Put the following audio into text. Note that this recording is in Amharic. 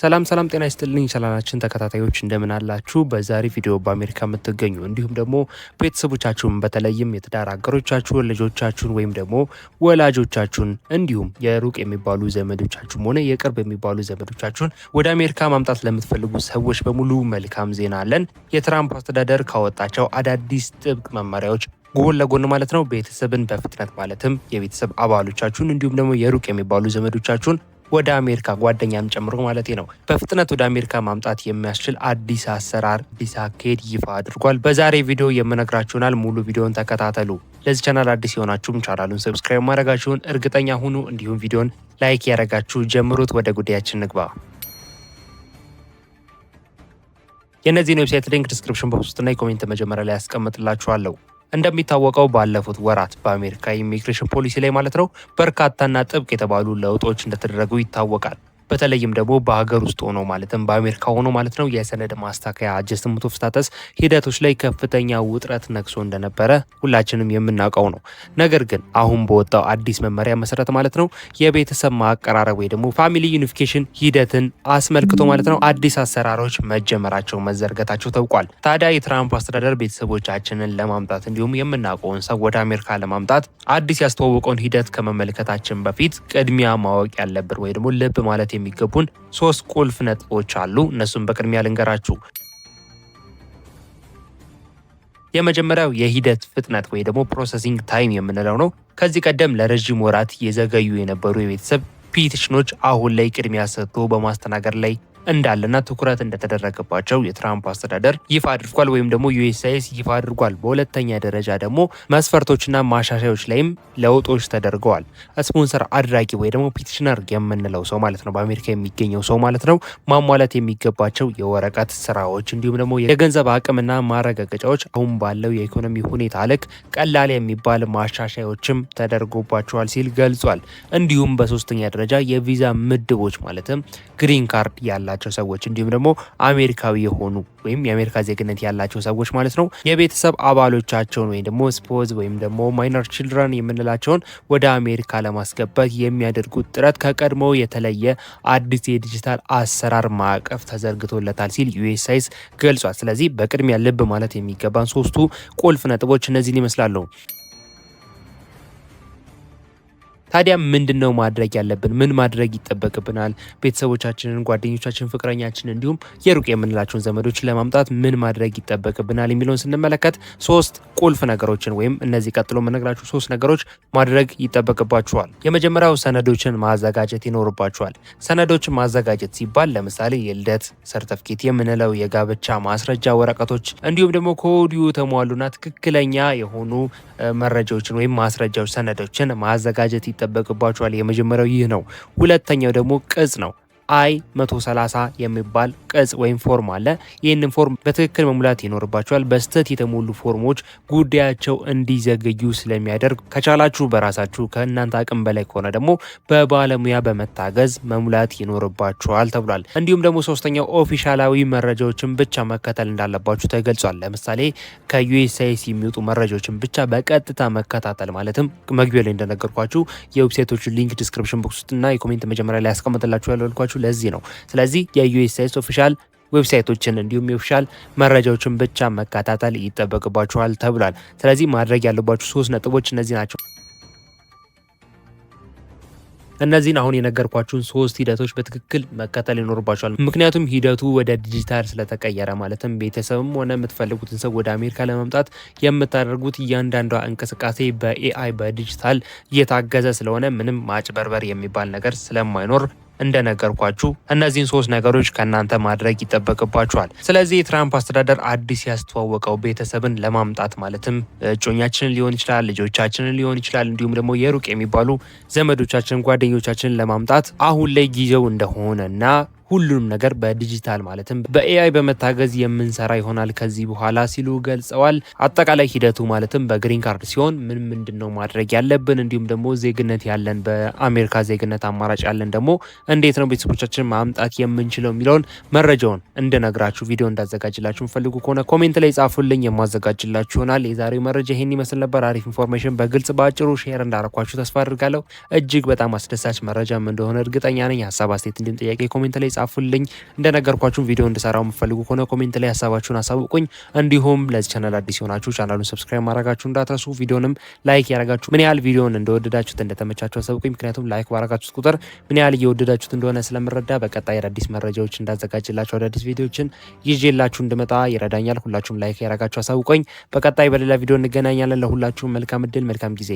ሰላም ጤና ይስጥልኝ ቻናላችን ተከታታዮች እንደምን አላችሁ? በዛሬ ቪዲዮ በአሜሪካ የምትገኙ እንዲሁም ደግሞ ቤተሰቦቻችሁን በተለይም የትዳር አጋሮቻችሁን፣ ልጆቻችሁን ወይም ደግሞ ወላጆቻችሁን እንዲሁም የሩቅ የሚባሉ ዘመዶቻችሁም ሆነ የቅርብ የሚባሉ ዘመዶቻችሁን ወደ አሜሪካ ማምጣት ለምትፈልጉ ሰዎች በሙሉ መልካም ዜና አለን። የትራምፕ አስተዳደር ካወጣቸው አዳዲስ ጥብቅ መመሪያዎች ጎን ለጎን ማለት ነው ቤተሰብን በፍጥነት ማለትም የቤተሰብ አባሎቻችሁን እንዲሁም ደግሞ የሩቅ የሚባሉ ዘመዶቻችሁን ወደ አሜሪካ ጓደኛም ጨምሮ ማለት ነው በፍጥነት ወደ አሜሪካ ማምጣት የሚያስችል አዲስ አሰራር አዲስ አካሄድ ይፋ አድርጓል። በዛሬ ቪዲዮ የምነግራችሁናል። ሙሉ ቪዲዮን ተከታተሉ። ለዚህ ቻናል አዲስ የሆናችሁም ቻናሉን ሰብስክራይብ ማድረጋችሁን እርግጠኛ ሁኑ። እንዲሁም ቪዲዮን ላይክ ያደረጋችሁ ጀምሩት። ወደ ጉዳያችን ንግባ። የእነዚህን ዌብሳይት ሊንክ ዲስክሪፕሽን ቦክስ ውስጥና የኮሜንት መጀመሪያ ላይ ያስቀምጥላችኋለሁ። እንደሚታወቀው ባለፉት ወራት በአሜሪካ ኢሚግሬሽን ፖሊሲ ላይ ማለት ነው በርካታና ጥብቅ የተባሉ ለውጦች እንደተደረጉ ይታወቃል። በተለይም ደግሞ በሀገር ውስጥ ሆኖ ማለትም በአሜሪካ ሆኖ ማለት ነው የሰነድ ማስተካከያ አጀስትመንት ኦፍ ስታተስ ሂደቶች ላይ ከፍተኛ ውጥረት ነግሶ እንደነበረ ሁላችንም የምናውቀው ነው። ነገር ግን አሁን በወጣው አዲስ መመሪያ መሰረት ማለት ነው የቤተሰብ ማቀራረብ ወይ ደግሞ ፋሚሊ ዩኒፊኬሽን ሂደትን አስመልክቶ ማለት ነው አዲስ አሰራሮች መጀመራቸው መዘርገታቸው ታውቋል። ታዲያ የትራምፕ አስተዳደር ቤተሰቦቻችንን ለማምጣት እንዲሁም የምናውቀውን ሰው ወደ አሜሪካ ለማምጣት አዲስ ያስተዋወቀውን ሂደት ከመመልከታችን በፊት ቅድሚያ ማወቅ ያለብን ወይ ደግሞ ልብ ማለት የሚገቡን 3 ቁልፍ ነጥቦች አሉ። እነሱም በቅድሚያ ልንገራችሁ። የመጀመሪያው የሂደት ፍጥነት ወይ ደግሞ ፕሮሰሲንግ ታይም የምንለው ነው። ከዚህ ቀደም ለረጅም ወራት የዘገዩ የነበሩ የቤተሰብ ፒቲሽኖች አሁን ላይ ቅድሚያ ሰጥቶ በማስተናገድ ላይ እንዳለና ትኩረት እንደተደረገባቸው የትራምፕ አስተዳደር ይፋ አድርጓል ወይም ደግሞ ዩኤስሲአይኤስ ይፋ አድርጓል። በሁለተኛ ደረጃ ደግሞ መስፈርቶችና ማሻሻዮች ላይም ለውጦች ተደርገዋል። ስፖንሰር አድራጊ ወይ ደግሞ ፒቲሽነር የምንለው ሰው ማለት ነው በአሜሪካ የሚገኘው ሰው ማለት ነው ማሟላት የሚገባቸው የወረቀት ስራዎች እንዲሁም ደግሞ የገንዘብ አቅምና ማረጋገጫዎች አሁን ባለው የኢኮኖሚ ሁኔታ ልክ ቀላል የሚባል ማሻሻዮችም ተደርጎባቸዋል ሲል ገልጿል። እንዲሁም በሶስተኛ ደረጃ የቪዛ ምድቦች ማለትም ግሪን ካርድ ያላቸው ሰዎች እንዲሁም ደግሞ አሜሪካዊ የሆኑ ወይም የአሜሪካ ዜግነት ያላቸው ሰዎች ማለት ነው የቤተሰብ አባሎቻቸውን ወይም ደግሞ ስፖዝ ወይም ደግሞ ማይነር ችልድረን የምንላቸውን ወደ አሜሪካ ለማስገባት የሚያደርጉት ጥረት ከቀድሞ የተለየ አዲስ የዲጂታል አሰራር ማዕቀፍ ተዘርግቶለታል ሲል ዩኤስሲአይኤስ ገልጿል። ስለዚህ በቅድሚያ ልብ ማለት የሚገባን 3ቱ ቁልፍ ነጥቦች እነዚህን ይመስላሉ። ታዲያ ምንድነው ማድረግ ያለብን? ምን ማድረግ ይጠበቅብናል? ቤተሰቦቻችንን፣ ጓደኞቻችንን፣ ፍቅረኛችንን እንዲሁም የሩቅ የምንላቸውን ዘመዶችን ለማምጣት ምን ማድረግ ይጠበቅብናል የሚለውን ስንመለከት 3 ቁልፍ ነገሮችን ወይም እነዚህ ቀጥሎ የምነግራችሁ 3 ነገሮች ማድረግ ይጠበቅባችኋል። የመጀመሪያው ሰነዶችን ማዘጋጀት ይኖርባችኋል። ሰነዶችን ማዘጋጀት ሲባል ለምሳሌ የልደት ሰርተፍኬት የምንለው የጋብቻ ማስረጃ ወረቀቶች እንዲሁም ደግሞ ከወዲሁ የተሟሉና ትክክለኛ የሆኑ መረጃዎችን ወይም ማስረጃዎች ሰነዶችን ማዘጋጀት ይጠበቅባችኋል። የመጀመሪያው ይህ ነው። ሁለተኛው ደግሞ ቅጽ ነው። I-130 የሚባል ቅጽ ወይም ፎርም አለ። ይህንን ፎርም በትክክል መሙላት ይኖርባቸዋል። በስተት የተሞሉ ፎርሞች ጉዳያቸው እንዲዘገዩ ስለሚያደርግ ከቻላችሁ በራሳችሁ ከእናንተ አቅም በላይ ከሆነ ደግሞ በባለሙያ በመታገዝ መሙላት ይኖርባችኋል ተብሏል። እንዲሁም ደግሞ ሶስተኛው ኦፊሻላዊ መረጃዎችን ብቻ መከተል እንዳለባችሁ ተገልጿል። ለምሳሌ ከዩኤስሲአይኤስ የሚወጡ መረጃዎችን ብቻ በቀጥታ መከታተል ማለትም መግቢያ ላይ እንደነገርኳችሁ የዌብሳይቶቹ ሊንክ ዲስክሪፕሽን ቦክስ ውስጥና የኮሜንት መጀመሪያ ላይ ያስቀምጥላችሁ ያልኳችሁ ለዚህ ነው። ስለዚህ የዩኤስሲአይኤስ ኦፊሻል ዌብሳይቶችን እንዲሁም የኦፊሻል መረጃዎችን ብቻ መከታተል ይጠበቅባችኋል ተብሏል። ስለዚህ ማድረግ ያለባችሁ 3 ነጥቦች እነዚህ ናቸው። እነዚህን አሁን የነገርኳችሁን 3 ሂደቶች በትክክል መከተል ይኖርባችኋል። ምክንያቱም ሂደቱ ወደ ዲጂታል ስለተቀየረ ማለትም ቤተሰብም ሆነ የምትፈልጉትን ሰው ወደ አሜሪካ ለመምጣት የምታደርጉት እያንዳንዷ እንቅስቃሴ በኤአይ በዲጂታል እየታገዘ ስለሆነ ምንም ማጭበርበር የሚባል ነገር ስለማይኖር እንደነገርኳችሁ እነዚህን 3 ነገሮች ከናንተ ማድረግ ይጠበቅባችኋል። ስለዚህ የትራምፕ አስተዳደር አዲስ ያስተዋወቀው ቤተሰብን ለማምጣት ማለትም እጮኛችንን ሊሆን ይችላል፣ ልጆቻችንን ሊሆን ይችላል፣ እንዲሁም ደግሞ የሩቅ የሚባሉ ዘመዶቻችንን፣ ጓደኞቻችንን ለማምጣት አሁን ላይ ጊዜው እንደሆነና ሁሉንም ነገር በዲጂታል ማለትም በኤአይ በመታገዝ የምንሰራ ይሆናል ከዚህ በኋላ ሲሉ ገልጸዋል። አጠቃላይ ሂደቱ ማለትም በግሪን ካርድ ሲሆን ምንድነው ማድረግ ያለብን እንዲሁም ደግሞ ዜግነት ያለን በአሜሪካ ዜግነት አማራጭ ያለን ደግሞ እንዴት ነው ቤተሰቦቻችንን ማምጣት የምንችለው የሚለውን መረጃውን እንደነግራችሁ ቪዲዮ እንዳዘጋጅላችሁ ፈልጉ ከሆነ ኮሜንት ላይ ጻፉልኝ፣ የማዘጋጅላችሁ ይሆናል። የዛሬው መረጃ ይሄን ይመስል ነበር። አሪፍ ኢንፎርሜሽን በግልጽ ባጭሩ ሼር እንዳረኳችሁ ተስፋ አድርጋለሁ። እጅግ በጣም አስደሳች መረጃም እንደሆነ እርግጠኛ ነኝ። ሀሳብ አስተያየት እንዲሁም ጥያቄ ኮሜንት ላይ ጻፉልኝ። እንደነገርኳችሁ ቪዲዮ እንድሰራው የምትፈልጉ ከሆነ ኮሜንት ላይ ሀሳባችሁን አሳውቁኝ። እንዲሁም ለዚህ ቻናል አዲስ የሆናችሁ ቻናሉን ሰብስክራይብ ማድረጋችሁ እንዳትረሱ። ቪዲዮንም ላይክ ያረጋችሁ ምን ያህል ቪዲዮን እንደወደዳችሁት እንደተመቻችሁ አሳውቁኝ። ምክንያቱም ላይክ ባረጋችሁት ቁጥር ምን ያህል እየወደዳችሁት እንደሆነ ስለምረዳ በቀጣይ አዳዲስ መረጃዎች እንዳዘጋጅላችሁ አዳዲስ ቪዲዮዎችን ይዤላችሁ እንድመጣ ይረዳኛል። ሁላችሁም ላይክ ያረጋችሁ አሳውቁኝ። በቀጣይ በሌላ ቪዲዮ እንገናኛለን። ለሁላችሁም መልካም እድል፣ መልካም ጊዜ